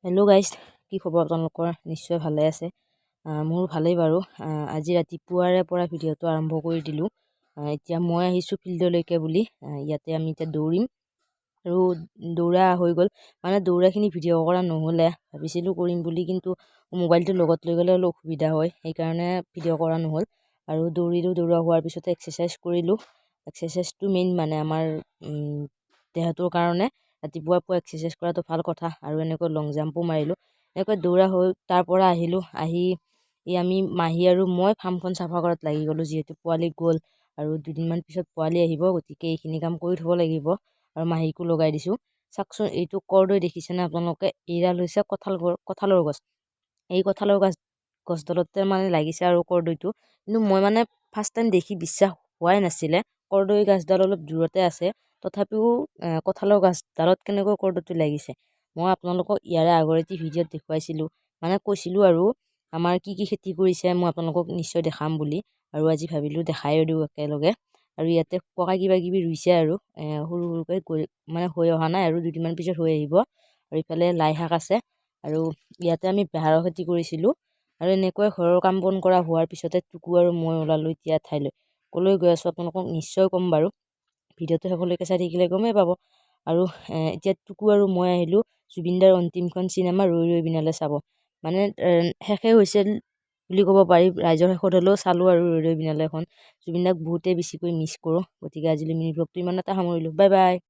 Hello' guys, কি খবৰ আপোনালোকৰ? নিশ্চয় ভালে আছে। মোৰ ভালেই বাৰু। আজি ৰাতিপুৱাৰে পৰা ভিডিঅ'টো আৰম্ভ কৰি দিলোঁ। এতিয়া মই আহিছোঁ ফিল্ডলৈকে বুলি। ইয়াতে আমি এতিয়া দৌৰিম আৰু দৌৰা হৈ গ'ল। মানে দৌৰাখিনি ভিডিঅ' কৰা নহ'লে, ভাবিছিলোঁ কৰিম বুলি, কিন্তু মোবাইলটো লগত লৈ গ'লে অলপ অসুবিধা হয়, সেইকাৰণে ভিডিঅ' কৰা নহ'ল। আৰু দৌৰা হোৱাৰ পিছতে এক্সাৰচাইজ কৰিলোঁ। এক্সাৰচাইজটো মেইন, মানে আমাৰ দেহটোৰ কাৰণে ৰাতিপুৱা পুৱা এক্সাৰচাইজ কৰাটো ভাল কথা। আৰু এনেকৈ লং জাম্পো মাৰিলোঁ। এনেকৈ দৌৰা হৈ তাৰ পৰা আহিলোঁ। আহি আমি মাহী আৰু মই ফাৰ্মখন চাফা কৰাত লাগি গ'লোঁ, যিহেতু পোৱালি গ'ল আৰু দুদিনমান পিছত পোৱালি আহিব, গতিকে এইখিনি কাম কৰি থ'ব লাগিব। আৰু মাহীকো লগাই দিছোঁ। চাওকচোন, এইটো কৰ্দৈ দেখিছেনে আপোনালোকে? এইডাল হৈছে কঁঠালৰ গছ। এই কঁঠালৰ গছডালতে মানে লাগিছে আৰু কৰ্দৈটো। কিন্তু মই মানে ফাৰ্ষ্ট টাইম দেখি বিশ্বাস হোৱাই নাছিলে। কৰ্দৈ গছডাল অলপ দূৰতে আছে, তথাপিও কঁঠালৰ গছডালত কেনেকৈ কৰ্দৈটো লাগিছে। মই আপোনালোকক ইয়াৰে আগৰ এটি ভিডিঅ'ত দেখুৱাইছিলোঁ, মানে কৈছিলোঁ আৰু আমাৰ কি কি খেতি কৰিছে মই আপোনালোকক নিশ্চয় দেখাম বুলি। আৰু আজি ভাবিলোঁ দেখাই দিওঁ একেলগে। আৰু ইয়াতে পকা কিবা কিবি ৰুইছে আৰু সৰু সৰুকৈ মানে হৈ অহা নাই, আৰু দুদিনমান পিছত হৈ আহিব। আৰু ইফালে লাই শাক আছে। আৰু ইয়াতে আমি বেহাৰৰ খেতি কৰিছিলোঁ। আৰু এনেকৈ ঘৰৰ কাম বন কৰা হোৱাৰ পিছতে টুকু আৰু মই ওলালোঁ এতিয়া ঠাইলৈ। ক'লৈ গৈ আছোঁ আপোনালোকক নিশ্চয় ক'ম বাৰু। ভিডিঅ'টো শেষলৈকে চাই থাকিলে গমেই পাব। আৰু এতিয়া টুকু আৰু মই আহিলোঁ জুবিনদাৰ অন্তিমখন চিনেমা ৰৈ ৰৈ বিনালে চাব। মানে শেষে হৈছিল বুলি ক'ব পাৰি। ৰাইজৰ শেষত হ'লেও চালোঁ আৰু ৰৈ ৰৈ বিনালেখন। জুবিনদাক বহুতেই বেছিকৈ মিছ কৰোঁ। গতিকে আজিলৈ মিনি ব্লগটো ইমানতে সামৰিলোঁ। Bye bye.